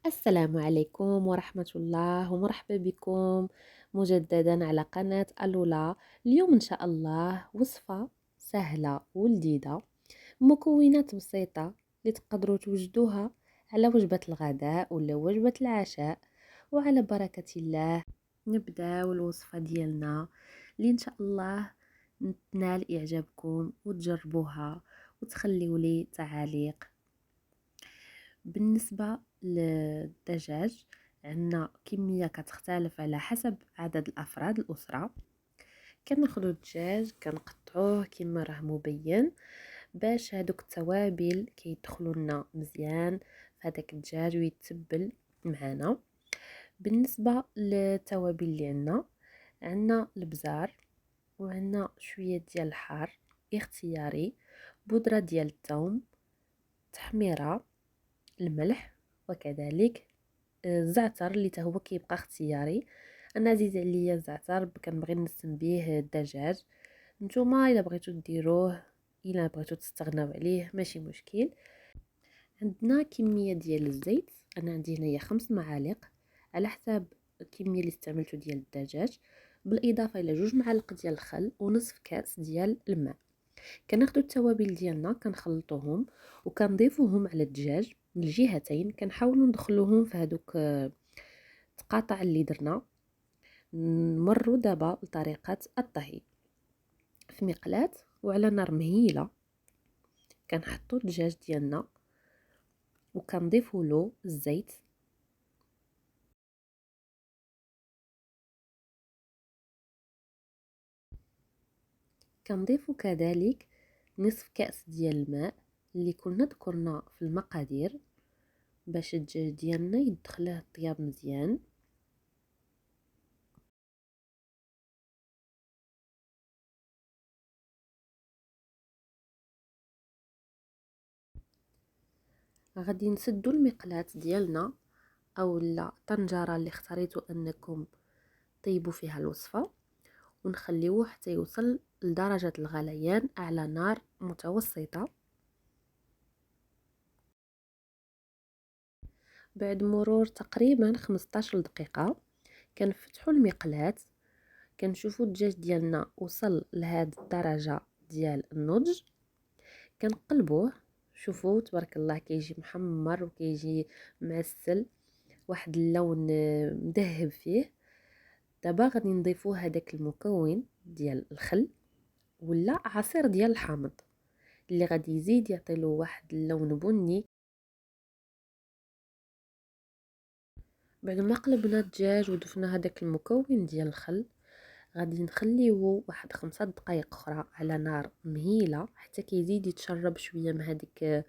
السلام عليكم ورحمة الله ومرحبا بكم مجددا على قناة ألولا. اليوم إن شاء الله وصفة سهلة ولذيذة، مكونات بسيطة اللي تقدروا توجدوها على وجبة الغداء ولا وجبة العشاء. وعلى بركة الله نبداو الوصفة ديالنا اللي إن شاء الله تنال إعجابكم وتجربوها وتخليوا لي تعاليق. بالنسبة للدجاج عندنا كمية كتختلف على حسب عدد الأفراد الأسرة. كناخدو الدجاج كنقطعوه كما راه مبين باش هادوك التوابل كيدخلوا لنا مزيان في هذاك الدجاج ويتبل معنا. بالنسبة للتوابل اللي عندنا البزار وعندنا شوية ديال الحار اختياري، بودرة ديال الثوم، تحميرة، الملح، وكذلك الزعتر اللي هو كيبقى اختياري. انا عزيز عليا الزعتر كنبغي نسم به الدجاج، نتوما الا بغيتو ديروه الا بغيتو تستغناو عليه ماشي مشكل. عندنا كميه ديال الزيت، انا عندي هنايا 5 معالق على حساب الكميه اللي استعملتو ديال الدجاج، بالاضافه الى 2 معالق ديال الخل ونصف كاس ديال الماء. كناخدو التوابل ديالنا كنخلطوهم وكنضيفوهم على الدجاج من الجهتين، كنحاولوا ندخلوهم في هذوك التقاطع اللي درنا. نمروا دابا لطريقه الطهي في مقلاة وعلى نار مهيله. كنحطوا الدجاج ديالنا وكنضيفوا له الزيت، كنضيفوا كذلك نصف كأس ديال الماء اللي كنا ذكرنا في المقادير باش الدجاج ديالنا يدخله الطياب مزيان. غادي نسدوا المقلاة ديالنا او لا طنجره اللي اختاريتوا انكم طيبوا فيها الوصفه، ونخليوه حتى يوصل لدرجه الغليان على نار متوسطه. بعد مرور تقريبا 15 دقيقه كنفتحوا المقلاة، كنشوفوا الدجاج ديالنا وصل لهاد الدرجه ديال النضج. كنقلبوه، شوفوا تبارك الله كيجي محمر وكيجي معسل، واحد اللون مذهب فيه. دابا غادي نضيفوا هذاك المكون ديال الخل ولا عصير ديال الحامض اللي غادي يزيد يعطيله واحد اللون بني. بعد ما قلبنا الدجاج وضفنا هذاك المكون ديال الخل، غادي نخليوه واحد 5 دقائق اخرى على نار مهيله حتى كيزيد يتشرب شويه من هذيك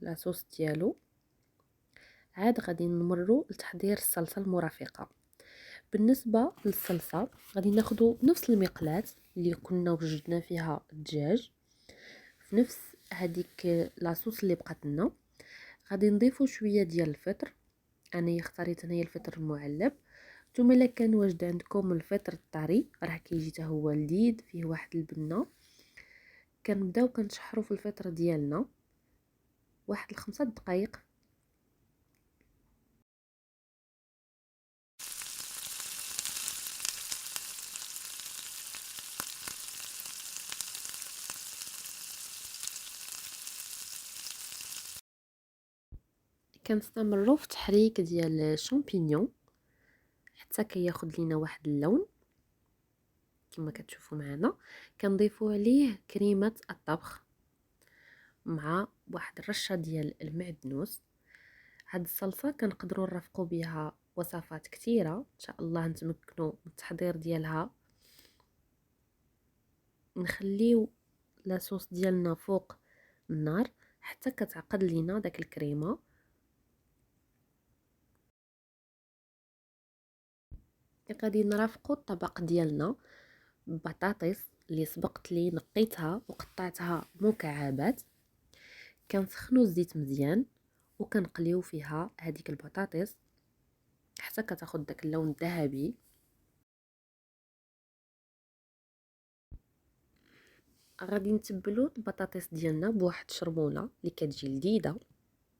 لاصوص ديالو. عاد غادي نمروا لتحضير الصلصه المرافقه. بالنسبه للصلصه غادي ناخذ نفس المقلاة اللي كنا وجدنا فيها الدجاج، في نفس هذيك لاصوص اللي بقات لنا غادي نضيفوا شويه ديال الفطر. انا اختاريت هنايا الفطر المعلب، نتوما الا كان واجد عندكم الفطر الطري راه كيجي حتى هو لذيذ فيه واحد البنه. كنبداو كنشحروا في الفطر ديالنا واحد 5 دقائق. كنستمروا في تحريك ديال الشامبينيون حتى كياخذ لينا واحد اللون كما كتشوفوا معنا. كنضيفوا عليه كريمه الطبخ مع واحد الرشه ديال المعدنوس. هاد الصلصه كنقدروا نرافقوا بها وصفات كثيره ان شاء الله نتمكنوا من التحضير ديالها. نخليو لاصوص ديالنا فوق النار حتى كتعقد لينا داك الكريمه. غادي نرافقوا الطبق ديالنا ببطاطس اللي سبقت لي نقيتها وقطعتها مكعبات. كنسخنوا الزيت مزيان وكنقليو فيها هذيك البطاطس حتى كتاخد داك اللون الذهبي. غادي نتبلوا البطاطس ديالنا بواحد الشرموله اللي كتجي لذيذه.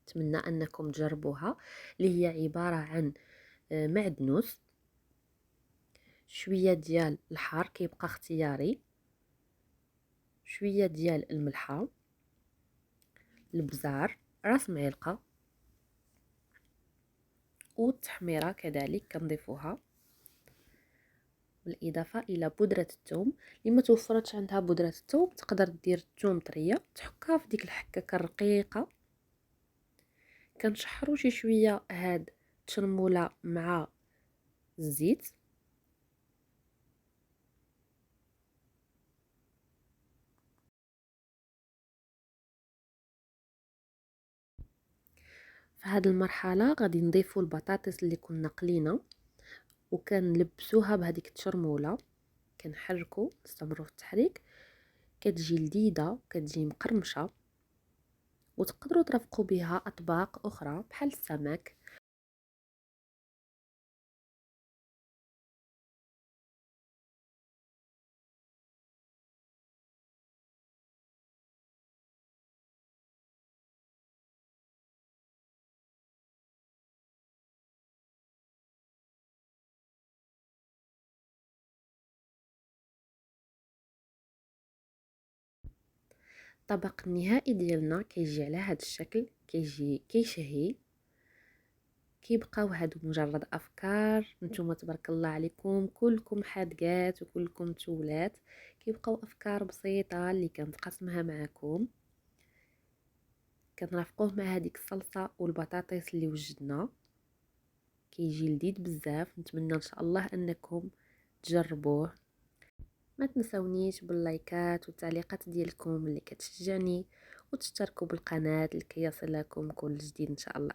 نتمنى انكم تجربوها، اللي هي عبارة عن معدنوس، شوية ديال الحار كيبقى اختياري، شوية ديال الملحة، البزار راس معلقة، والتحميرة كذلك كنضيفوها، بالاضافه الى بودره الثوم. اللي ما توفرتش عندها بودره الثوم تقدر دير الثوم طريه تحكها في ديك الحكاكه الرقيقه. كنشحروا شي شويه هاد التشرموله مع الزيت، في هاد المرحله غادي نضيفوا البطاطس اللي كنا قلينا وكنلبسوها بهذيك التشرموله، كنحركوا نستمروا في التحريك، كتجي لذيذه كتجي مقرمشه، وتقدروا ترافقوا بها اطباق اخرى بحال السمك. الطبق النهائي ديالنا كيجي على هذا الشكل، كيجي كيشهي. كيبقاو هادو مجرد افكار، نتوما تبارك الله عليكم كلكم حادقات وكلكم تولات، كيبقاو افكار بسيطه اللي كنتقاسمها معكم. كنرافقوه مع هذيك الصلصه والبطاطس اللي وجدنا، كيجي لذيذ بزاف. نتمنى ان شاء الله انكم تجربوه. ما تنسونيش باللايكات والتعليقات ديالكم اللي كتشجعني، وتشتركوا بالقناه لكي يصلكم كل جديد ان شاء الله.